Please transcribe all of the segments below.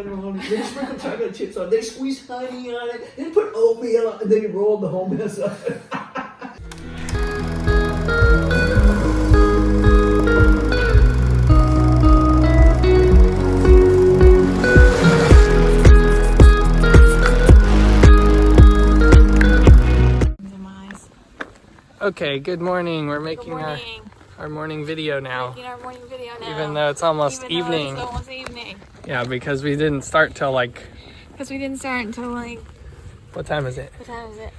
Then sprinkle chocolate chips on it. Then squeeze honey on it. Then put oatmeal on it. And then you roll the whole mess up. Okay, good morning. We're making our morning video now. Even though it's almost evening. Yeah, because we didn't start till like... Because we didn't start until like... What time is it? What time is it?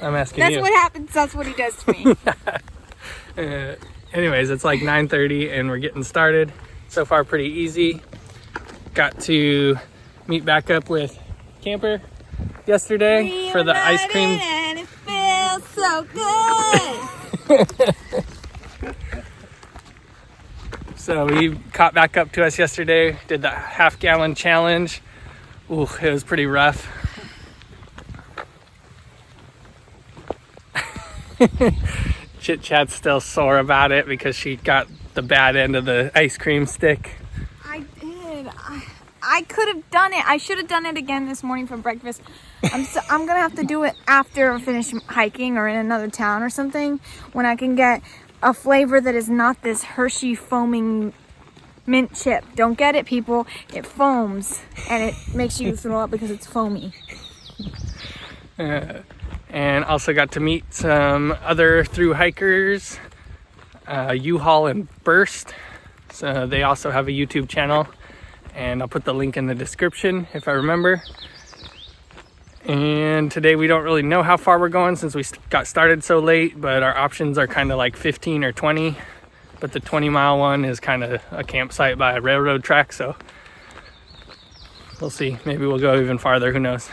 I'm asking That's you. what happens. That's what he does to me. Anyways, it's like 9:30 and we're getting started. So far pretty easy. Got to meet back up with Camper yesterday for the ice cream. And it feels so good. So he caught back up to us yesterday, did the half-gallon challenge. Ooh, it was pretty rough. Chit Chat's still sore about it because she got the bad end of the ice cream stick. I did. I could have done it. I should have done it again this morning for breakfast. I'm gonna have to do it after I finish hiking or in another town or something, when I can get a flavor that is not this Hershey foaming mint chip. Don't get it, people. It foams and it makes you throw up because it's foamy. And also got to meet some other thru hikers, Uhaul and Burst. So they also have a YouTube channel, and I'll put the link in the description if I remember. And today we don't really know how far we're going since we got started so late, but our options are kind of like 15 or 20. But the 20-mile one is kind of a campsite by a railroad track, so we'll see. Maybe we'll go even farther, who knows.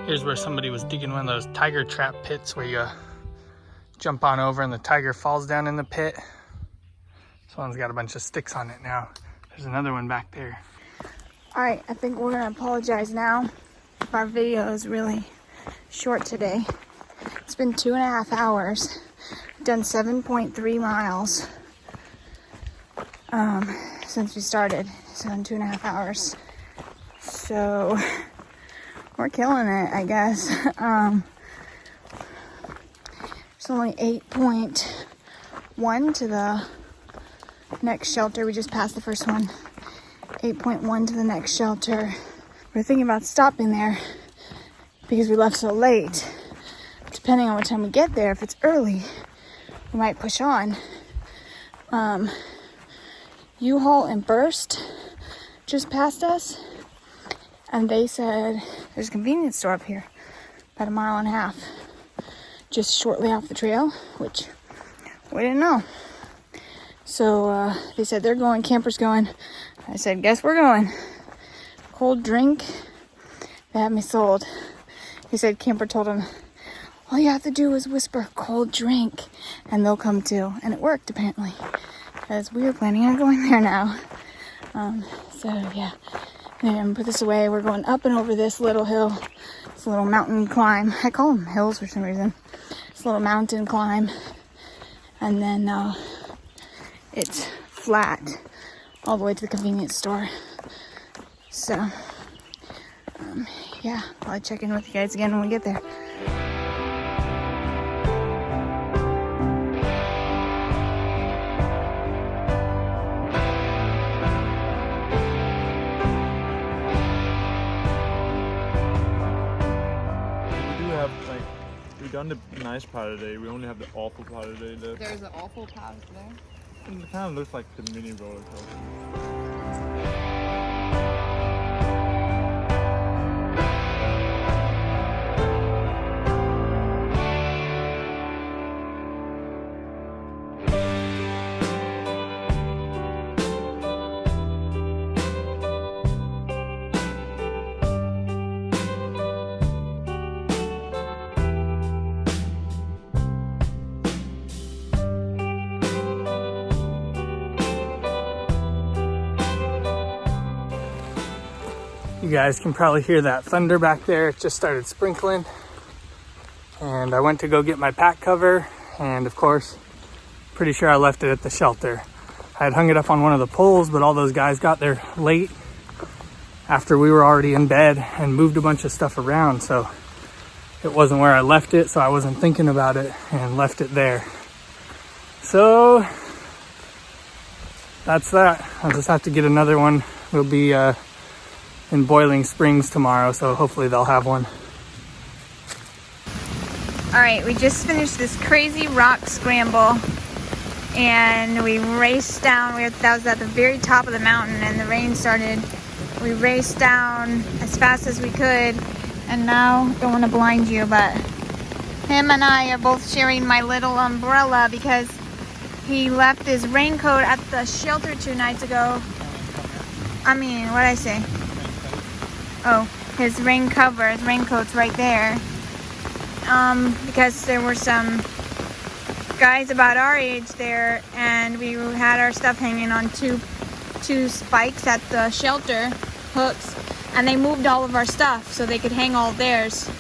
Here's where somebody was digging one of those tiger trap pits where you jump on over and the tiger falls down in the pit. This one's got a bunch of sticks on it now. There's another one back there. Alright, I think we're gonna apologize now if our video is really short today. It's been 2.5 hours. We've done 7.3 miles since we started. So in 2.5 hours. So we're killing it, I guess. It's only 8.1 to the next shelter. We just passed the first one. 8.1 to the next shelter. We're thinking about stopping there because we left so late. Depending on what time we get there, if it's early, we might push on. Uhaul and Burst just passed us. And they said there's a convenience store up here, about 1.5 miles, just shortly off the trail, which we didn't know. So they said they're going, Camper's going. I said, guess we're going. Cold drink, they had me sold. He said Camper told him, all you have to do is whisper cold drink and they'll come too. And it worked apparently, because we were planning on going there now. So yeah. And put this away. We're going up and over this little hill. It's a little mountain climb. I call them hills for some reason. It's a little mountain climb. And then it's flat all the way to the convenience store. So, yeah, I'll check in with you guys again when we get there. We've done the nice part of the day. We only have the awful part of the day left. There's an awful part there. And it kind of looks like the mini roller coaster. You guys can probably hear that thunder back there. It just started sprinkling. And I went to go get my pack cover, and of course, pretty sure I left it at the shelter. I had hung it up on one of the poles, but all those guys got there late after we were already in bed and moved a bunch of stuff around, so it wasn't where I left it, so I wasn't thinking about it and left it there. So that's that. I'll just have to get another one. We'll be in Boiling Springs tomorrow, so hopefully they'll have one. All right, we just finished this crazy rock scramble, and we raced down. That was at the very top of the mountain, and the rain started. We raced down as fast as we could, and now, don't want to blind you, but him and I are both sharing my little umbrella because he left his raincoat at the shelter 2 nights ago. I mean, what did I say? Oh, his rain cover, his raincoat's right there. Because there were some guys about our age there, and we had our stuff hanging on two spikes at the shelter, hooks, and they moved all of our stuff so they could hang all theirs.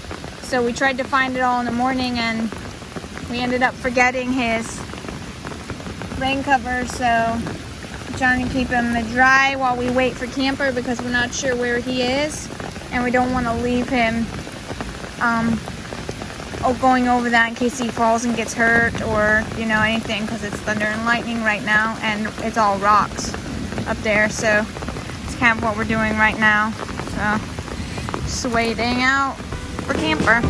So we tried to find it all in the morning, and we ended up forgetting his rain cover, so I'm trying to keep him dry while we wait for Camper because we're not sure where he is, and we don't want to leave him going over that in case he falls and gets hurt or, you know, anything, because it's thunder and lightning right now and it's all rocks up there. So it's kind of what we're doing right now. So just waiting out for Camper.